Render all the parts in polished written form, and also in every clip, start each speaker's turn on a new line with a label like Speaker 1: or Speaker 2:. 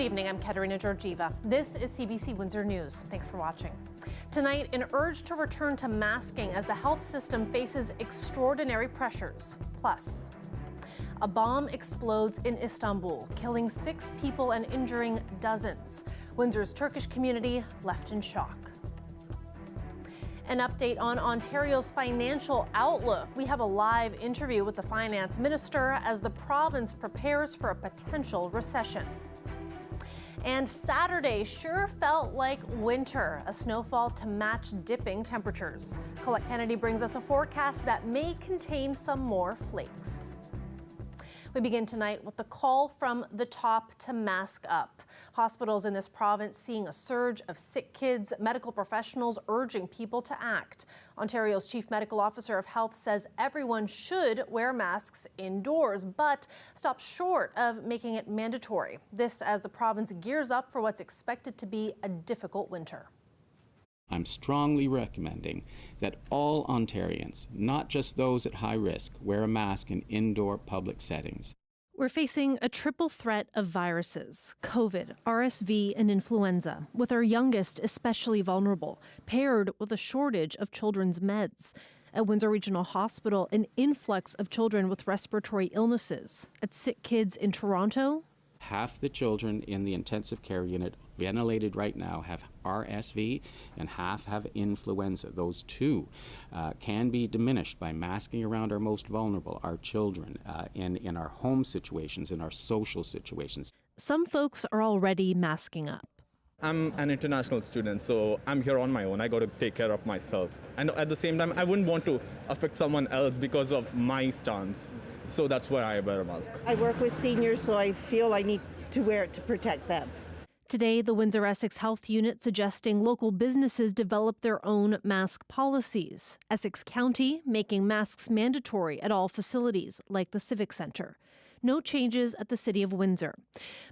Speaker 1: evening, I'm Katerina Georgieva. This is CBC Windsor News. Thanks for watching. Tonight, an urge to return to masking as the health system faces extraordinary pressures. Plus, a bomb explodes in Istanbul, killing 6 people and injuring dozens. Windsor's Turkish community left in shock. An update on Ontario's financial outlook. We have a live interview with the finance minister as the province prepares for a potential recession. And Saturday sure felt like winter, a snowfall to match dipping temperatures. Colette Kennedy brings us a forecast that may contain some more flakes. We begin tonight with the call from the top to mask up. Hospitals in this province seeing a surge of sick kids, medical professionals urging people to act. Ontario's Chief Medical Officer of Health says everyone should wear masks indoors, but stops short of making it mandatory. This as the province gears up for what's expected to be a difficult winter.
Speaker 2: I'm strongly recommending that all Ontarians, not just those at high risk, wear a mask in indoor public settings.
Speaker 1: We're facing a triple threat of viruses, COVID, RSV, and influenza, with our youngest especially vulnerable, paired with a shortage of children's meds. At Windsor Regional Hospital, an influx of children with respiratory illnesses. At sick kids in Toronto,
Speaker 2: half the children in the intensive care unit ventilated right now have RSV and half have influenza. Those two can be diminished by masking around our most vulnerable, our children, in our home situations, in our social situations.
Speaker 1: Some folks are already masking up.
Speaker 3: I'm an international student, so I'm here on my own. I got to take care of myself. And at the same time, I wouldn't want to affect someone else because of my stance. So that's why I wear a mask.
Speaker 4: I work with seniors, so I feel I need to wear it to protect them.
Speaker 1: Today, the Windsor Essex Health Unit suggesting local businesses develop their own mask policies. Essex County making masks mandatory at all facilities, like the Civic Centre. No changes at the City of Windsor.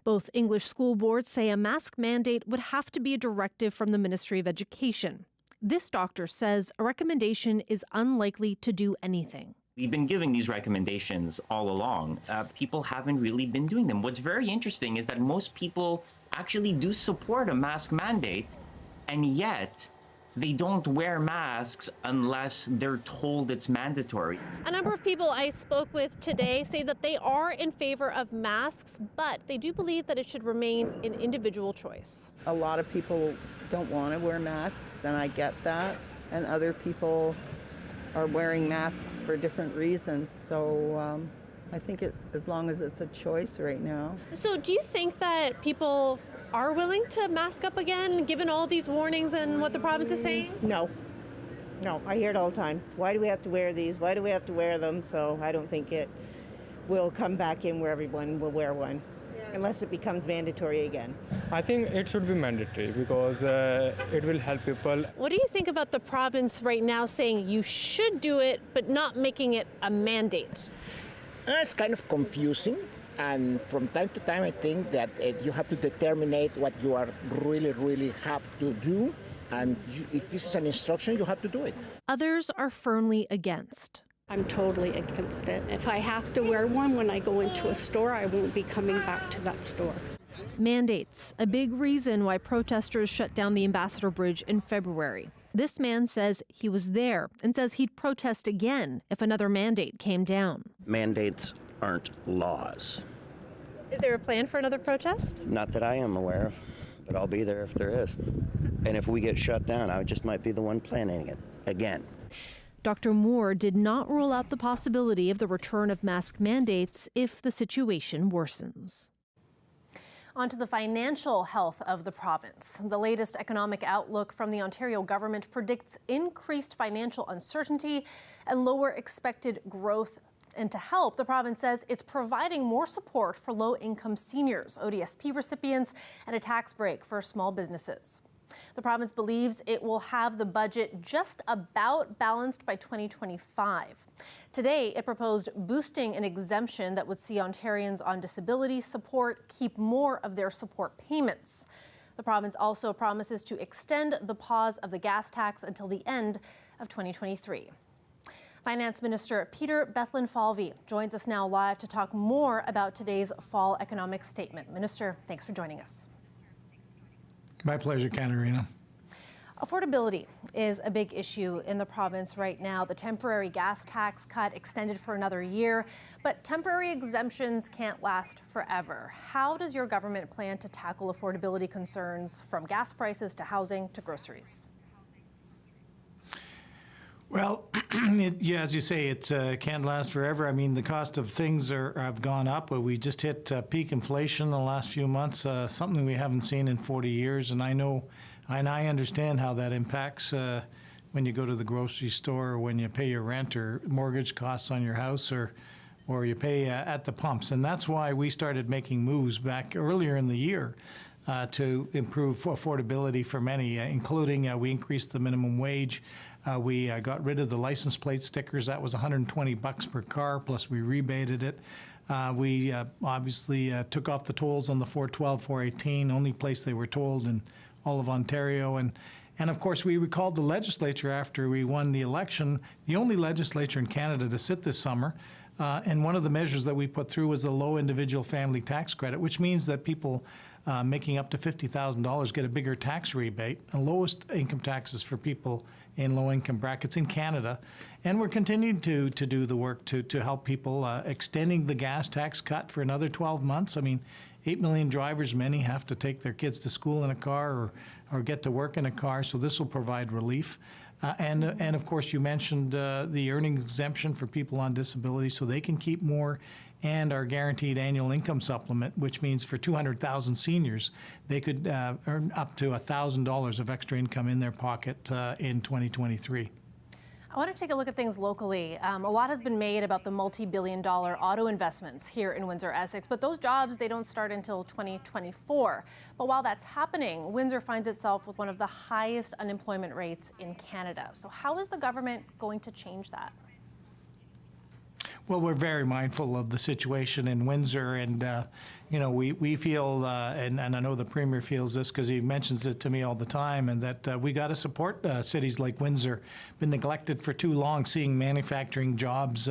Speaker 1: Both English school boards say a mask mandate would have to be a directive from the Ministry of Education. This doctor says a recommendation is unlikely to do anything.
Speaker 5: We've been giving these recommendations all along. People haven't really been doing them. What's very interesting is that most people actually do support a mask mandate, and yet they don't wear masks unless they're told it's mandatory.
Speaker 1: A number of people I spoke with today say that they are in favor of masks, but they do believe that it should remain an individual choice.
Speaker 4: A lot of people don't want to wear masks, and I get that. And other people are wearing masks for different reasons. So I think as long as it's a choice right now. So do you think that people are willing to mask up again, given all these warnings and what the province is saying? No, I hear it all the time. Why do we have to wear these? Why do we have to wear them? So I don't think it will come back in where everyone will wear one, unless it becomes mandatory again.
Speaker 6: I think it should be mandatory because it will help people.
Speaker 1: What do you think about the province right now saying you should do it, but not making it a mandate?
Speaker 7: It's kind of confusing. And from time to time, I think that you have to determine what you are really have to do. And if this is an instruction, you have to do it.
Speaker 1: Others are firmly against.
Speaker 8: I'm totally against it. If I have to wear one when I go into a store, I won't be coming back to that store.
Speaker 1: Mandates, a big reason why protesters shut down the Ambassador Bridge in February. This man says he was there and says he'd protest again if another mandate came down.
Speaker 9: Mandates aren't laws.
Speaker 1: Is there a plan for another protest?
Speaker 9: Not that I am aware of, but I'll be there if there is. And if we get shut down, I just might be the one planning it again.
Speaker 1: Dr. Moore did not rule out the possibility of the return of mask mandates if the situation worsens. On to the financial health of the province. The latest economic outlook from the Ontario government predicts increased financial uncertainty and lower expected growth. And to help, the province says it's providing more support for low-income seniors, ODSP recipients, and a tax break for small businesses. The province believes it will have the budget just about balanced by 2025. Today, it proposed boosting an exemption that would see Ontarians on disability support keep more of their support payments. The province also promises to extend the pause of the gas tax until the end of 2023. Finance Minister Peter Bethlenfalvy joins us now live to talk more about today's fall economic statement. Minister, thanks for joining us.
Speaker 10: My pleasure, Katarina.
Speaker 1: Affordability is a big issue in the province right now. The temporary gas tax cut extended for another year, but temporary exemptions can't last forever. How does your government plan to tackle affordability concerns from gas prices to housing to groceries?
Speaker 10: Well, as you say, it can't last forever. I mean, the cost of things have gone up. But we just hit peak inflation in the last few months, something we haven't seen in 40 years. And I understand how that impacts when you go to the grocery store or when you pay your rent or mortgage costs on your house or you pay at the pumps. And that's why we started making moves back earlier in the year to improve affordability for many, including we increased the minimum wage. We got rid of the license plate stickers. That was $120 per car, plus we rebated it. We obviously took off the tolls on the 412, 418, only place they were tolled in all of Ontario. And of course, we recalled the legislature after we won the election, the only legislature in Canada to sit this summer. And one of the measures that we put through was the low individual family tax credit, which means that people making up to $50,000 get a bigger tax rebate, and lowest income taxes for people in low income brackets in Canada. And we're continuing to do the work to help people, extending the gas tax cut for another 12 months. I mean, 8 million drivers, many have to take their kids to school in a car or get to work in a car, so this will provide relief. And of course, you mentioned the earning exemption for people on disability, so they can keep more, and our guaranteed annual income supplement, which means for 200,000 seniors, they could earn up to $1,000 of extra income in their pocket in 2023.
Speaker 1: I want to take a look at things locally. A lot has been made about the multi-billion-dollar auto investments here in Windsor, Essex, but those jobs, they don't start until 2024. But while that's happening, Windsor finds itself with one of the highest unemployment rates in Canada. So how is the government going to change that?
Speaker 10: Well, we're very mindful of the situation in Windsor, and we feel, and I know the Premier feels this because he mentions it to me all the time, and that we got to support cities like Windsor. Been neglected for too long, seeing manufacturing jobs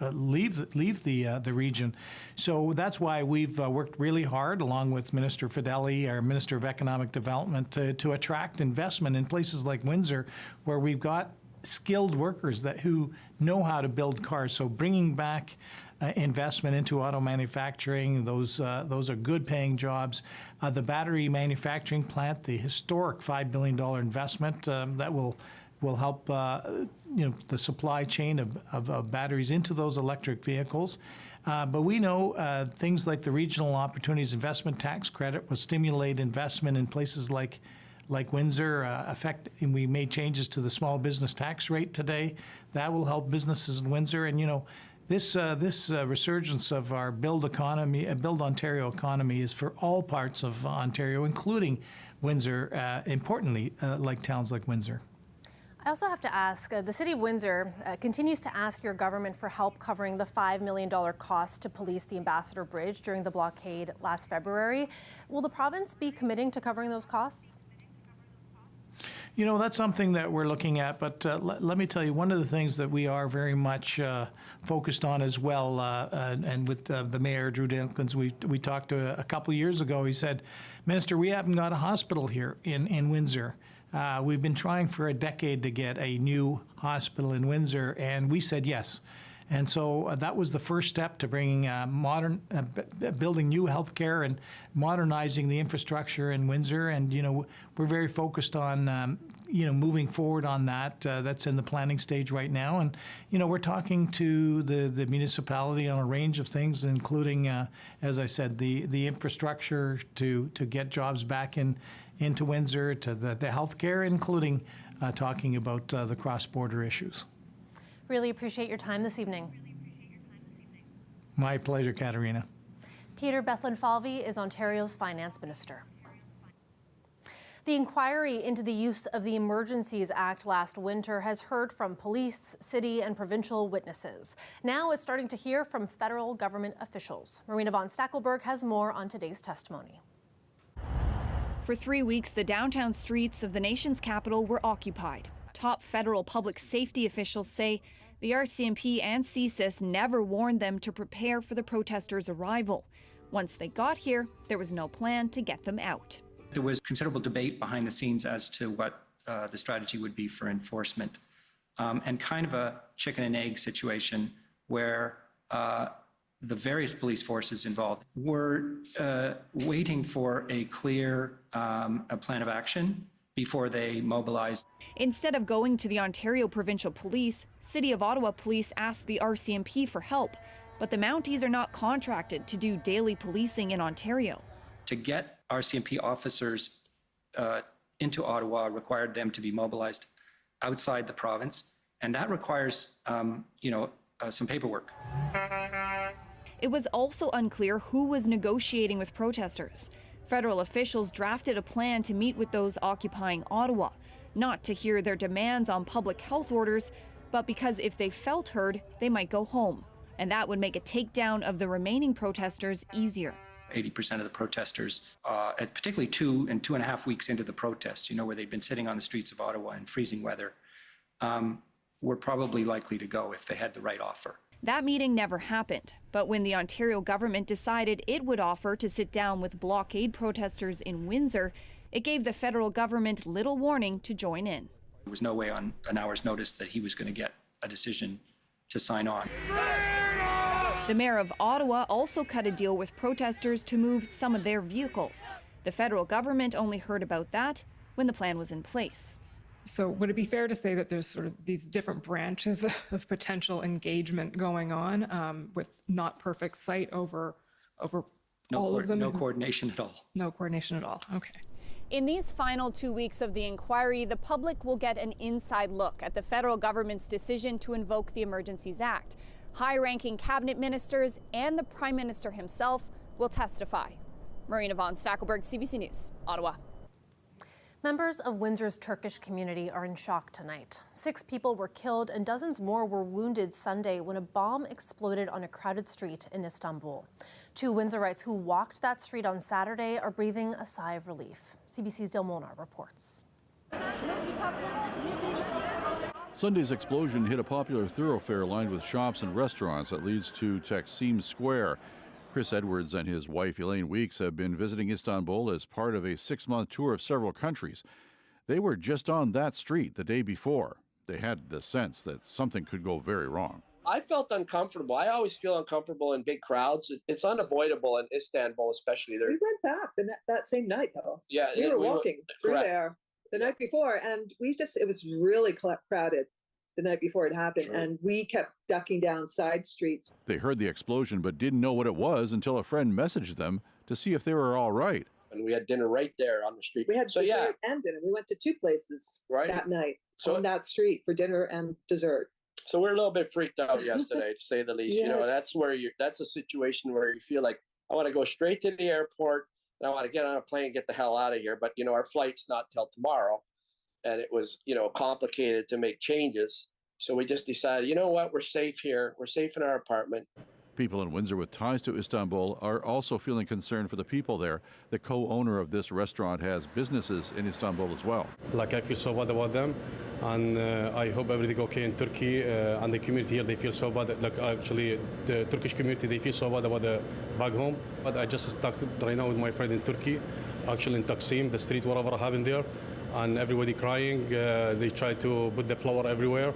Speaker 10: leave the region. So that's why we've worked really hard, along with Minister Fedeli, our Minister of Economic Development, to attract investment in places like Windsor, where we've got skilled workers who know how to build cars. So bringing back investment into auto manufacturing, those are good paying jobs. The battery manufacturing plant, the historic $5 billion investment that will help the supply chain of batteries into those electric vehicles. But we know things like the Regional Opportunities Investment Tax Credit will stimulate investment in places like Windsor. And we made changes to the small business tax rate today. That will help businesses in Windsor. And this resurgence of our Build Ontario economy is for all parts of Ontario, including Windsor. Importantly, like towns like Windsor.
Speaker 1: I also have to ask, the City of Windsor continues to ask your government for help covering the $5 million cost to police the Ambassador Bridge during the blockade last February. Will the province be committing to covering those costs?
Speaker 10: That's something that we're looking at, but let me tell you, one of the things that we are very much focused on as well, and with the Mayor, Drew Dinkins, we talked to a couple years ago. He said, Minister, we haven't got a hospital here in Windsor. We've been trying for a decade to get a new hospital in Windsor, and we said yes. And so that was the first step to bringing building new healthcare and modernizing the infrastructure in Windsor. And, we're very focused on, moving forward on that. That's in the planning stage right now. And, we're talking to the municipality on a range of things, including, as I said, the infrastructure to get jobs back into Windsor, to the healthcare, including talking about the cross-border issues.
Speaker 1: Really appreciate your time this evening.
Speaker 10: My pleasure, Katarina.
Speaker 1: Peter Bethlenfalvy is Ontario's Finance Minister. The inquiry into the use of the Emergencies Act last winter has heard from police, city, and provincial witnesses. Now it's starting to hear from federal government officials. Marina von Stackelberg has more on today's testimony.
Speaker 11: For 3 weeks, the downtown streets of the nation's capital were occupied. Top federal public safety officials say The RCMP and CSIS never warned them to prepare for the protesters' arrival. Once they got here, there was no plan to get them out.
Speaker 12: There was considerable debate behind the scenes as to what the strategy would be for enforcement, and kind of a chicken and egg situation where the various police forces involved were waiting for a clear a plan of action before they mobilized.
Speaker 11: Instead of going to the Ontario Provincial Police, City of Ottawa Police asked the RCMP for help, but the Mounties are not contracted to do daily policing in Ontario.
Speaker 12: To get RCMP officers into Ottawa required them to be mobilized outside the province, and that requires, some paperwork.
Speaker 11: It was also unclear who was negotiating with protesters. Federal officials drafted a plan to meet with those occupying Ottawa, not to hear their demands on public health orders, but because if they felt heard, they might go home. And that would make a takedown of the remaining protesters easier.
Speaker 12: 80% of the protesters, particularly 2.5 weeks into the protest, where they'd been sitting on the streets of Ottawa in freezing weather, were probably likely to go if they had the right offer.
Speaker 11: That meeting never happened, but when the Ontario government decided it would offer to sit down with blockade protesters in Windsor, it gave the federal government little warning to join in.
Speaker 12: There was no way on an hour's notice that he was going to get a decision to sign on.
Speaker 11: The mayor of Ottawa also cut a deal with protesters to move some of their vehicles. The federal government only heard about that when the plan was in place.
Speaker 13: So would it be fair to say that there's sort of these different branches of potential engagement going on with not perfect sight over all of them?
Speaker 12: No coordination at all.
Speaker 13: No coordination at all. Okay.
Speaker 14: In these final 2 weeks of the inquiry, the public will get an inside look at the federal government's decision to invoke the Emergencies Act. High-ranking cabinet ministers and the Prime Minister himself will testify. Marina von Stackelberg, CBC News, Ottawa.
Speaker 1: Members of Windsor's Turkish community are in shock tonight. 6 people were killed and dozens more were wounded Sunday when a bomb exploded on a crowded street in Istanbul. 2 Windsorites who walked that street on Saturday are breathing a sigh of relief. CBC's Del Molnar reports.
Speaker 15: Sunday's explosion hit a popular thoroughfare lined with shops and restaurants that leads to Taksim Square. Chris Edwards and his wife Elaine Weeks have been visiting Istanbul as part of a 6-month tour of several countries. They were just on that street the day before. They had the sense that something could go very wrong.
Speaker 16: I felt uncomfortable. I always feel uncomfortable in big crowds. It's unavoidable in Istanbul, especially there.
Speaker 17: We went back that same night, though.
Speaker 16: Yeah,
Speaker 17: we were walking through
Speaker 16: correct.
Speaker 17: there the night before, and it was really crowded the night before it happened,
Speaker 16: Sure.
Speaker 17: and we kept ducking down side streets.
Speaker 15: They heard the explosion but didn't know what it was until a friend messaged them to see if they were all right.
Speaker 16: And we had dinner right there on the street.
Speaker 17: We had dessert and dinner. We went to 2 places that night on that street for dinner and dessert.
Speaker 16: So we're a little bit freaked out yesterday, to say the least.
Speaker 17: Yes.
Speaker 16: That's a situation where you feel like I want to go straight to the airport and I want to get on a plane and get the hell out of here. But our flight's not till tomorrow, and it was complicated to make changes. So we just decided, you know what, we're safe here. We're safe in our apartment.
Speaker 15: People in Windsor with ties to Istanbul are also feeling concerned for the people there. The co-owner of this restaurant has businesses in Istanbul as well.
Speaker 18: I feel so bad about them, and I hope everything okay in Turkey. And the community here, they feel so bad. Actually, the Turkish community, they feel so bad about the back home. But I just stuck right now with my friend in Turkey, actually in Taksim, the street, whatever happened there, and everybody crying. They try to put the flower everywhere,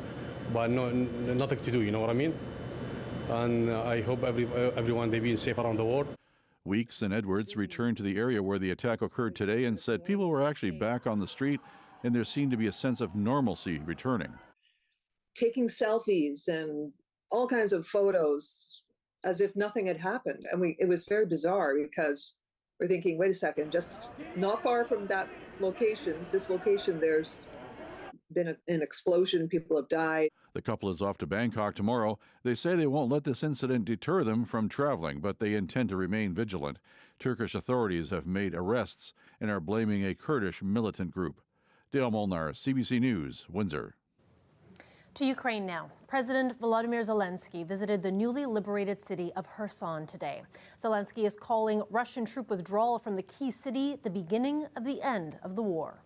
Speaker 18: but nothing to do. You know what I mean? And I hope everyone they be safe around the world.
Speaker 15: Weeks and Edwards returned to the area where the attack occurred today and said people were actually back on the street and there seemed to be a sense of normalcy returning.
Speaker 17: Taking selfies and all kinds of photos as if nothing had happened. And it was very bizarre because we're thinking, wait a second, just not far from that location, there's been an explosion, people have died.
Speaker 15: The couple is off to Bangkok tomorrow. They say they won't let this incident deter them from traveling, but they intend to remain vigilant. Turkish authorities have made arrests and are blaming a Kurdish militant group. Dale Molnar, CBC News, Windsor.
Speaker 1: To Ukraine now. President Volodymyr Zelensky visited the newly liberated city of Kherson today. Zelensky is calling Russian troop withdrawal from the key city the beginning of the end of the war.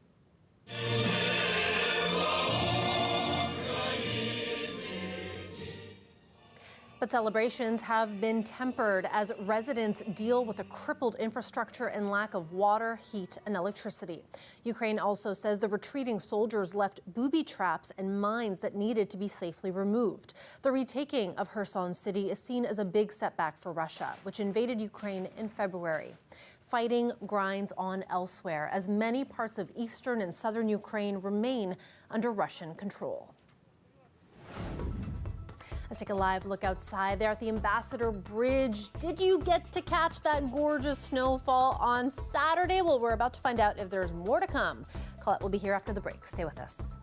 Speaker 1: But celebrations have been tempered as residents deal with a crippled infrastructure and lack of water, heat, and electricity. Ukraine also says the retreating soldiers left booby traps and mines that needed to be safely removed. The retaking of Kherson city is seen as a big setback for Russia, which invaded Ukraine in February. Fighting grinds on elsewhere as many parts of eastern and southern Ukraine remain under Russian control. Let's take a live look outside there at the Ambassador Bridge. Did you get to catch that gorgeous snowfall on Saturday? Well, we're about to find out if there's more to come. Colette will be here after the break. Stay with us.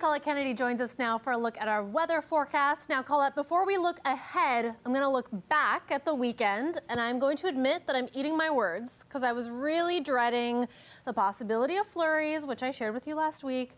Speaker 1: Colette Kennedy joins us now for a look at our weather forecast. Now, Colette, before we look ahead, I'm going to look back at the weekend, and I'm going to admit that I'm eating my words because I was really dreading the possibility of flurries, which I shared with you last week.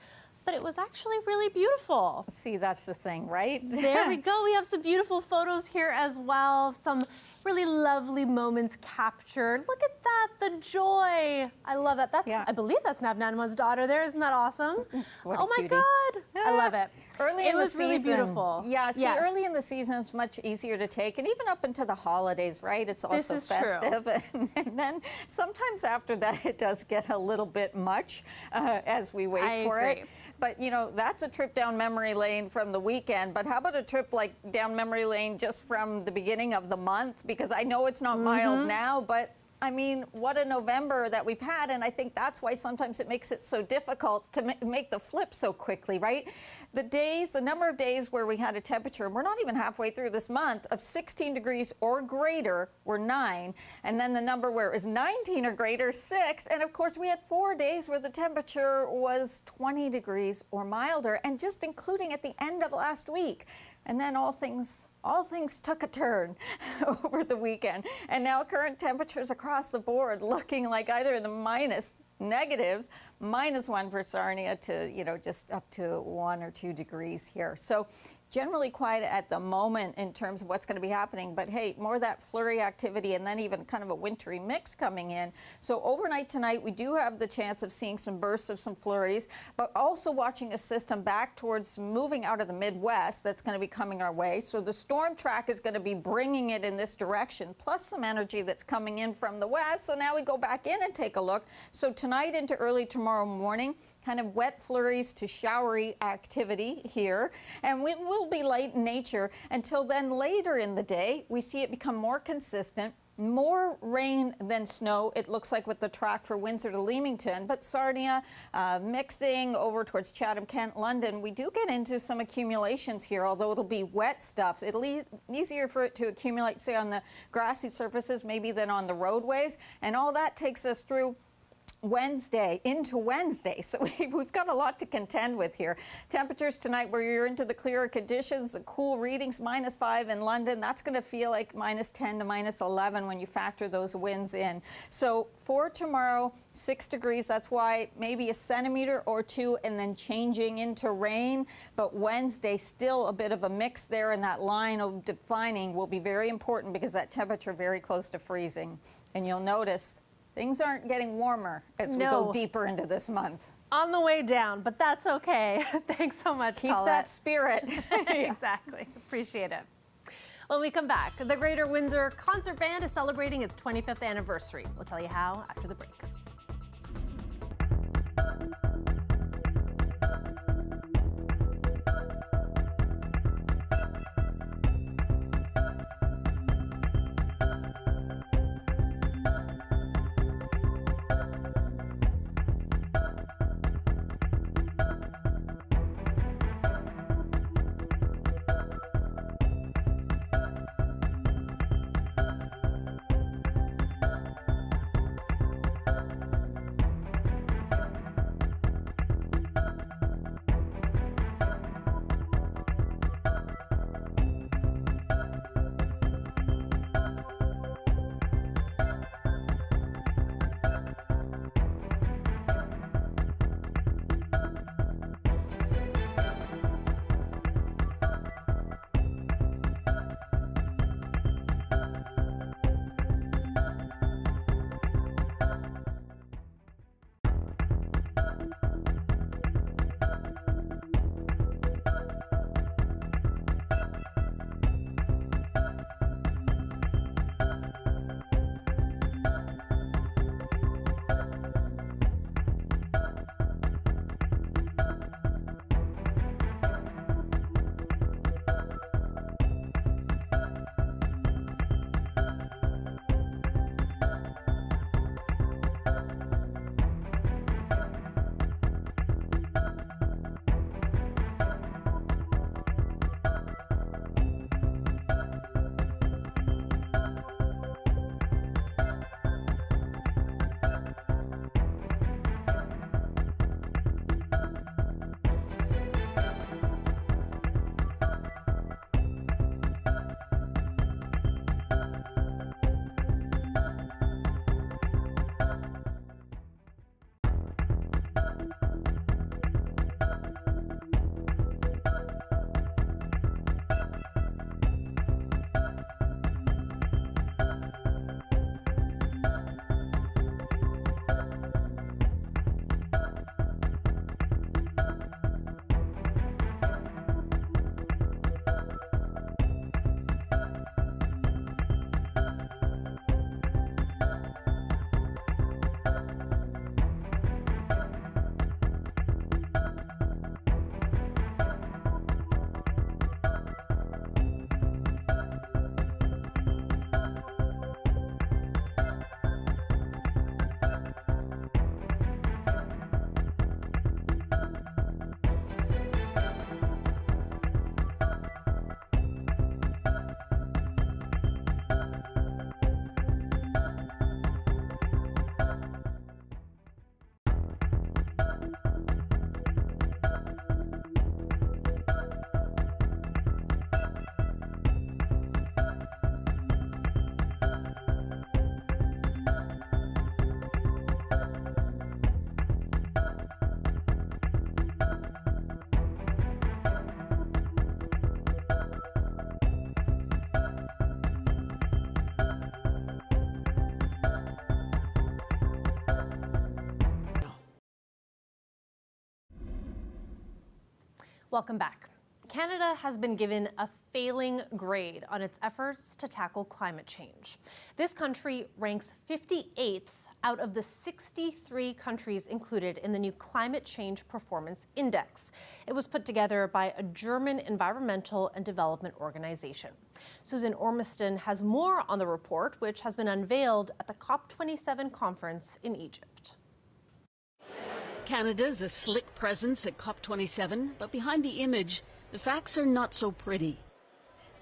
Speaker 1: But it was actually really beautiful.
Speaker 19: See, that's the thing, right?
Speaker 1: There we go. We have some beautiful photos here as well. Some really lovely moments captured. Look at that, the joy. I love that. That's, I believe that's Navnanma's daughter there. Isn't that awesome?
Speaker 19: What
Speaker 1: oh my
Speaker 19: cutie.
Speaker 1: God. I love it.
Speaker 19: Early
Speaker 1: It
Speaker 19: in the
Speaker 1: was really
Speaker 19: season,
Speaker 1: beautiful.
Speaker 19: Yeah, see,
Speaker 1: Yes.
Speaker 19: early in the season it's much easier to take, and even up into the holidays, right? It's also
Speaker 1: This is true.
Speaker 19: festive, and then sometimes after that it does get a little bit much as we wait
Speaker 1: I
Speaker 19: for
Speaker 1: agree.
Speaker 19: it. But you know, that's a trip down memory lane from the weekend. But how about a trip like down memory lane just from the beginning of the month? Because I know it's not mild now, but I mean, what a November that we've had, and I think that's why sometimes it makes it so difficult to make the flip so quickly, right? The number of days where we had a temperature, we're not even halfway through this month, of 16 degrees or greater were 9, and then the number where it was 19 or greater, 6, and of course we had 4 days where the temperature was 20 degrees or milder, and just including at the end of last week. And then all things took a turn over the weekend. And now current temperatures across the board looking like either in the negatives, -1 for Sarnia to, you know, just up to 1 or 2 degrees here. So generally quiet at the moment in terms of what's going to be happening. But hey, more of that flurry activity and then even kind of a wintry mix coming in. So overnight tonight, we do have the chance of seeing some bursts of some flurries, but also watching a system back towards moving out of the Midwest that's going to be coming our way. So the storm track is going to be bringing it in this direction, plus some energy that's coming in from the west. So now we go back in and take a look. So tonight into early tomorrow morning, kind of wet flurries to showery activity here. And we will be light in nature until then later in the day. We see it become more consistent. More rain than snow, it looks like, with the track for Windsor to Leamington. But Sarnia, mixing over towards Chatham, Kent, London, we do get into some accumulations here, although it'll be wet stuff. It'll be easier for it to accumulate, say, on the grassy surfaces maybe than on the roadways. And all that takes us through Wednesday into Wednesday. So we've got a lot to contend with here. Temperatures tonight where you're into the clearer conditions, the cool readings, -5 in London. That's going to feel like -10 to -11 when you factor those winds in. So for tomorrow, 6 degrees. That's why maybe a centimeter or 2 and then changing into rain. But Wednesday, still a bit of a mix there, and that line of defining will be very important because that temperature very close to freezing. And you'll notice things aren't getting warmer as we go deeper into this month.
Speaker 1: On the way down, but that's okay. Thanks so much,
Speaker 19: Keep
Speaker 1: Paulette.
Speaker 19: that spirit.
Speaker 1: Exactly. Appreciate it. When we come back, the Greater Windsor Concert Band is celebrating its 25th anniversary. We'll tell you how after the break. Welcome back. Canada has been given a failing grade on its efforts to tackle climate change. This country ranks 58th out of the 63 countries included in the new Climate Change Performance Index. It was put together by a German environmental and development organization. Susan Ormiston has more on the report, which has been unveiled at the COP27 conference in Egypt.
Speaker 20: Canada's a slick presence at COP27, but behind the image, the facts are not so pretty.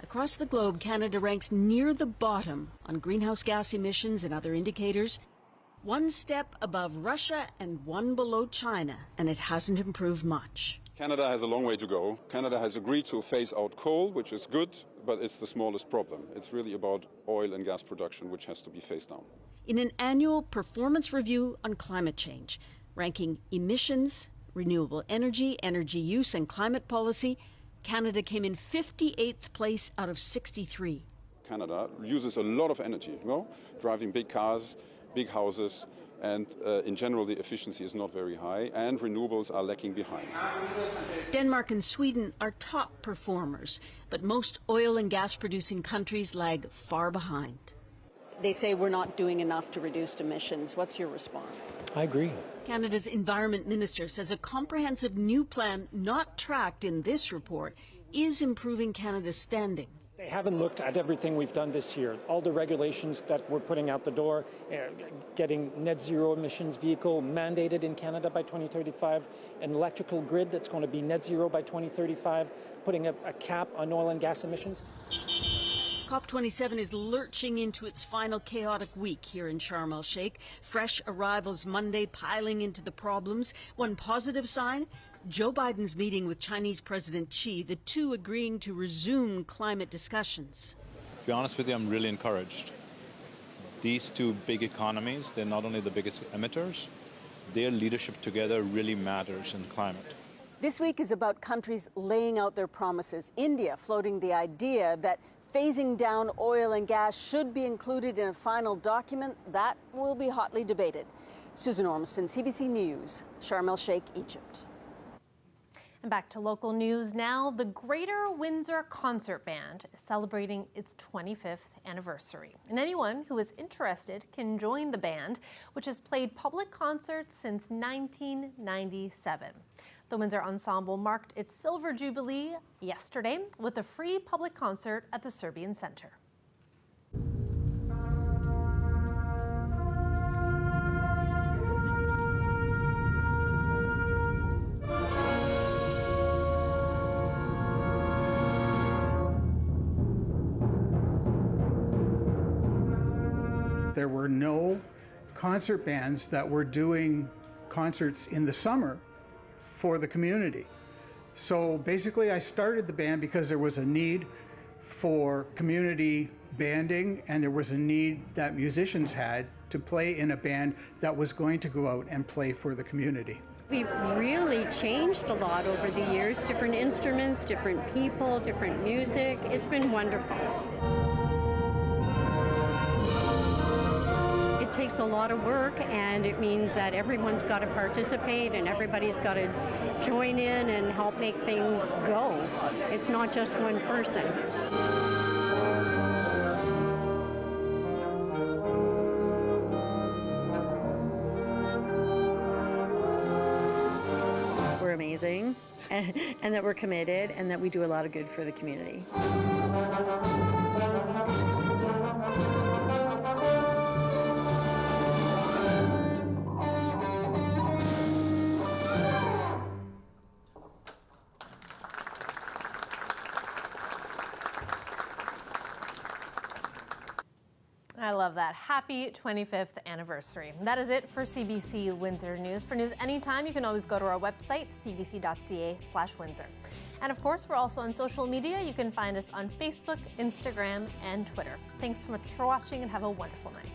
Speaker 20: Across the globe, Canada ranks near the bottom on greenhouse gas emissions and other indicators. One step above Russia and one below China, and it hasn't improved much.
Speaker 21: Canada has a long way to go. Canada has agreed to phase out coal, which is good, but it's the smallest problem. It's really about oil and gas production, which has to be phased down.
Speaker 20: In an annual performance review on climate change, ranking emissions, renewable energy, energy use, and climate policy, Canada came in 58th place out of 63.
Speaker 21: Canada uses a lot of energy, driving big cars, big houses, and in general the efficiency is not very high, and renewables are lacking behind.
Speaker 20: Denmark and Sweden are top performers, but most oil and gas producing countries lag far behind. They say we're not doing enough to reduce emissions. What's your response?
Speaker 22: I agree.
Speaker 20: Canada's Environment Minister says a comprehensive new plan not tracked in this report is improving Canada's standing.
Speaker 22: They haven't looked at everything we've done this year. All the regulations that we're putting out the door, getting net zero emissions vehicle mandated in Canada by 2035, an electrical grid that's going to be net zero by 2035, putting a cap on oil and gas emissions.
Speaker 20: COP27 is lurching into its final chaotic week here in Sharm el-Sheikh. Fresh arrivals Monday piling into the problems. One positive sign, Joe Biden's meeting with Chinese President Xi, the two agreeing to resume climate discussions.
Speaker 23: To be honest with you, I'm really encouraged. These two big economies, they're not only the biggest emitters, their leadership together really matters in climate.
Speaker 20: This week is about countries laying out their promises. India floating the idea that phasing down oil and gas should be included in a final document. That will be hotly debated. Susan Ormiston, CBC News, Sharm el-Sheikh, Egypt.
Speaker 1: And back to local news now. The Greater Windsor Concert Band is celebrating its 25th anniversary. And anyone who is interested can join the band, which has played public concerts since 1997. The Windsor Ensemble marked its Silver Jubilee yesterday with a free public concert at the Serbian Center.
Speaker 24: There were no concert bands that were doing concerts in the summer for the community. So basically I started the band because there was a need for community banding, and there was a need that musicians had to play in a band that was going to go out and play for the community.
Speaker 25: We've really changed a lot over the years, different instruments, different people, different music. It's been wonderful. It takes a lot of work, and it means that everyone's got to participate and everybody's got to join in and help make things go. It's not just one person.
Speaker 26: We're amazing, and that we're committed, and that we do a lot of good for the community.
Speaker 1: I love that. Happy 25th anniversary. That is it for CBC Windsor News. For news anytime, you can always go to our website, cbc.ca/Windsor. And of course, we're also on social media. You can find us on Facebook, Instagram, and Twitter. Thanks so much for watching, and have a wonderful night.